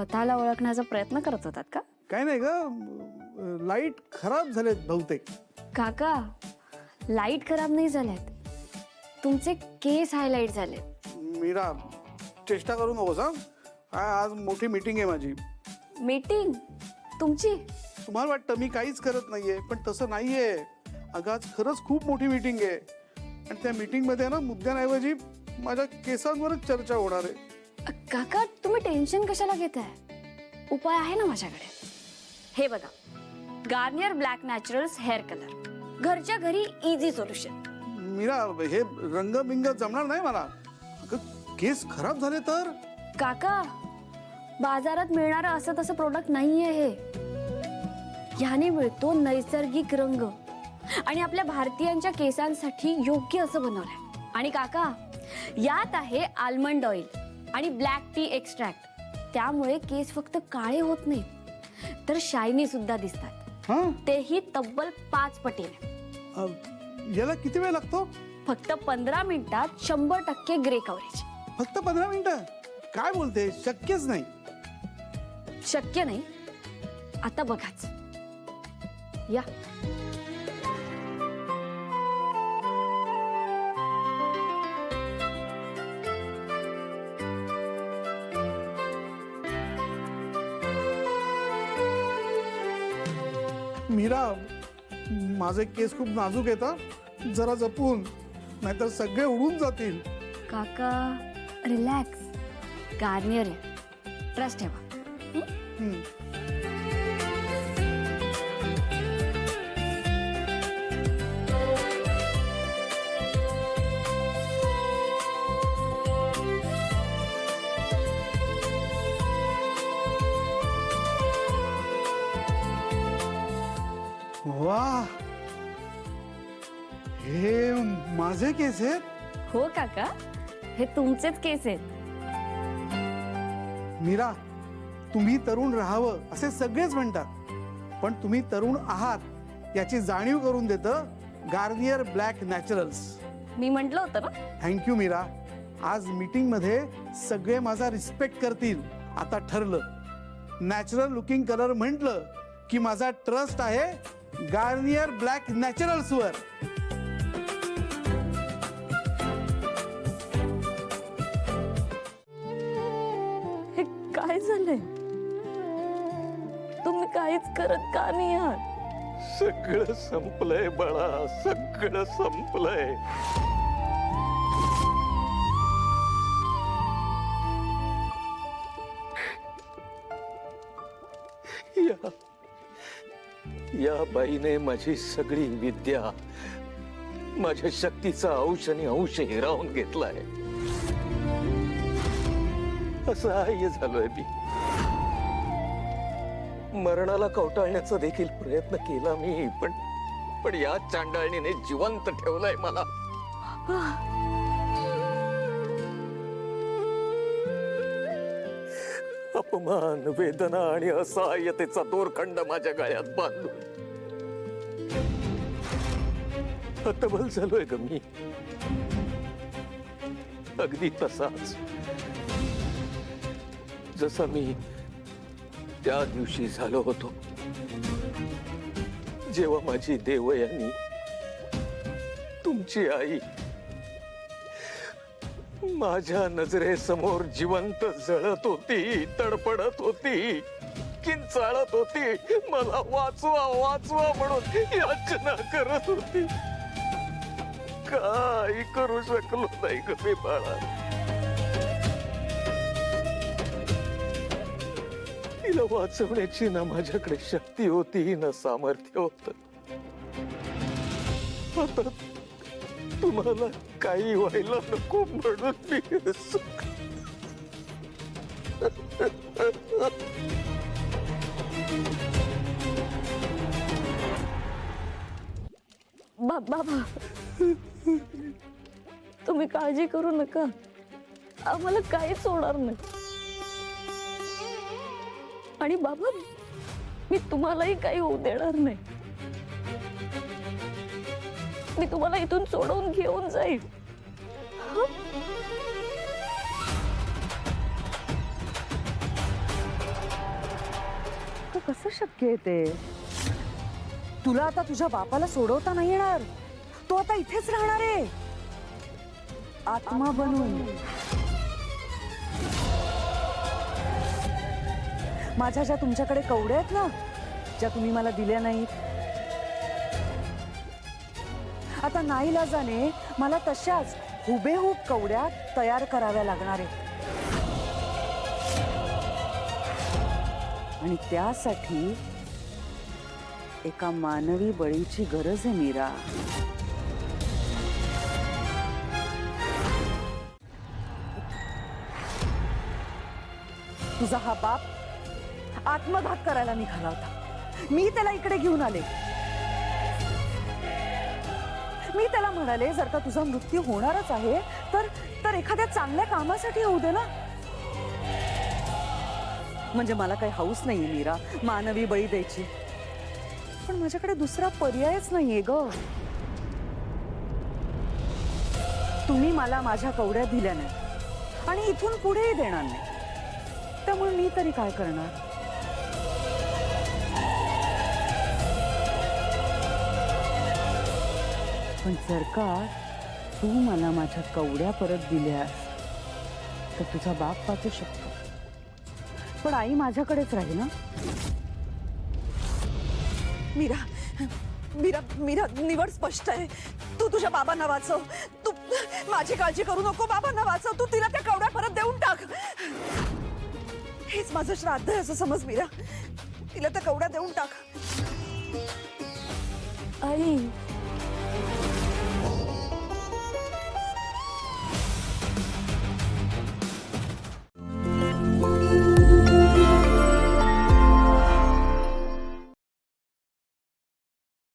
स्वतःला ओळखण्याचा प्रयत्न करत होतात का? काय नाही ग, लाईट खराब झालेत बहुतेक. काका, लाईट खराब नाही झाल्यात, तुमचे केस हायलाइट झालेत. मीरा, चेष्टा करू नकोस हा. आज मोठी मीटिंग आहे माझी. मीटिंग तुमची? तुम्हाला वाटतं मी काहीच करत नाहीये, पण तसं नाहीये. अगं आज खरंच खूप मोठी मीटिंग आहे आणि त्या मीटिंगमध्ये ना मुद्द्यांऐवजी माझ्या केसांवरच चर्चा होणार आहे. काका, तुम्ही टेन्शन कशाला घेताय? उपाय आहे ना माझ्याकडे. हे बघा, Garnier black Naturals hair colour, घरच्या घरी इझी सोल्युशन. मीरा, हे रंगबिंग जमणार नाही मला. अगं केस खराब झाले तर? काका, बाजारात मिळणारं असं तसं प्रोडक्ट नाहीये हे. ह्याने मिळतो नैसर्गिक रंग आणि आपल्या भारतीयांच्या केसांसाठी योग्य असं बनवलंय. आणि काका, यात आहे आल्मंड ऑइल आणि ब्लॅक टी एक्स्ट्रॅक्ट. त्यामुळे केस फक्त काळे होत नाहीत तर शायनी सुद्धा दिसतात, हा, तेही तब्बल 5 पटीने. याला किती वेळ लागतो? फक्त 15 मिनिटात 100% ग्रे कव्हरेज. फक्त 15 मिनिटं? काय बोलते, शक्यच नाही. शक्य नाही? आता बघाच. या. मीरा, माझे केस खूप नाजूक आहेत, जरा जपून, नाहीतर सगळे उडून जातील. काका, रिलॅक्स. गार्नियर आहे, ट्रस्ट ठेवा. हम्म. वाह, हे माझे केस आहेत? हो काका, हे तुमचेच केस आहेत. मीरा, तुम्ही तरुण राहावं असे सगळेच म्हणतात, पण तुम्ही तरुण आहात याची जाणीव करून देतं गार्नियर ब्लॅक नॅचरल्स. मी म्हटलं होतं ना. थँक्यू मीरा. आज मीटिंग मध्ये सगळे माझा रिस्पेक्ट करतील. आता ठरलं, नॅचरल लुकिंग कलर म्हटलं की माझा ट्रस्ट आहे गार्नियर ब्लॅक नॅचरल्स वर. हे काय झालंय? तुम्ही काहीच करत का नाही आहात? सगळं संपलंय बाळा, सगळं संपलंय. या बाईने माझी सगळी विद्या, माझ्या शक्तीचा अंश आणि अंश हिरावून घेतलाय. असहाय्य झालोय मी. मरणाला कवटाळण्याचा देखील प्रयत्न केला मी, पण या चांडाळणीने जिवंत ठेवलंय मला. अपमान, वेदना आणि असहाय्यतेचा दोरखंड माझ्या गळ्यात बांधून हतबल झालोय ग मी. अगदी तसाच जसा मी त्या दिवशी झालो होतो, जेव्हा माझी देवयानी, तुमची आई, माझ्या नजरेसमोर जिवंत जळत होती, तडपडत होती, किंचाळत होती, मला वाचवा वाचवा म्हणून याचना करत होती. काही करू शकलो नाही ग मी बाळा. तिला वाचवण्याची ना माझ्याकडे शक्ती होती ना सामर्थ्य होत. आता तुम्हाला काही व्हायला नको म्हणून मी बाबा, तुम्ही काळजी करू नका, आम्हाला काहीच होणार नाही. आणि बाबा, मी तुम्हालाही काही होऊ देणार नाही. मी तुम्हाला इथून सोडवून घेऊन जाईल. कसं शक्य आहे ते? तुला आता तुझ्या बापाला सोडवता नाही येणार. तो आता इथेच राहणार आहे आत्मा बनून. माझ्या ज्या तुमच्याकडे कवड्या आहेत ना, ज्या तुम्ही मला दिल्या नाहीत, आता नाईलाजाने मला तशाच हुबेहूब कवड्या तयार कराव्या लागणार आहेत. आणि त्यासाठी एका मानवी बळीची गरज आहे मीरा. तुझा हा बाप आत्मघात करायला निघाला होता. मी त्याला इकडे घेऊन आले. मी त्याला म्हणाले, जर का तुझा मृत्यू होणारच आहे तर एखाद्या चांगल्या कामासाठी होऊ दे ना. म्हणजे मला काही हौस नाहीये मीरा मानवी बळी द्यायची, पण माझ्याकडे दुसरा पर्यायच नाहीये ग. तुम्ही मला माझ्या कवड्या दिल्या नाही आणि इथून पुढेही देणार नाही, त्यामुळे मी तरी काय करणार? पण जर का तू मला माझ्या कवड्या परत दिल्यास तर तुझा बाप वाचू शकतो, पण आई माझ्याकडेच राहील ना. मीरा मीरा मीरा निवड स्पष्ट आहे. तू तुझ्या बाबांना वाचव. तू माझी काळजी करू नको. बाबांना वाचव. तू तिला त्या कवड्या परत देऊन टाक. हेच माझं श्राद्ध आहे असं समज मीरा. तिला त्या कवड्या देऊन टाक. आई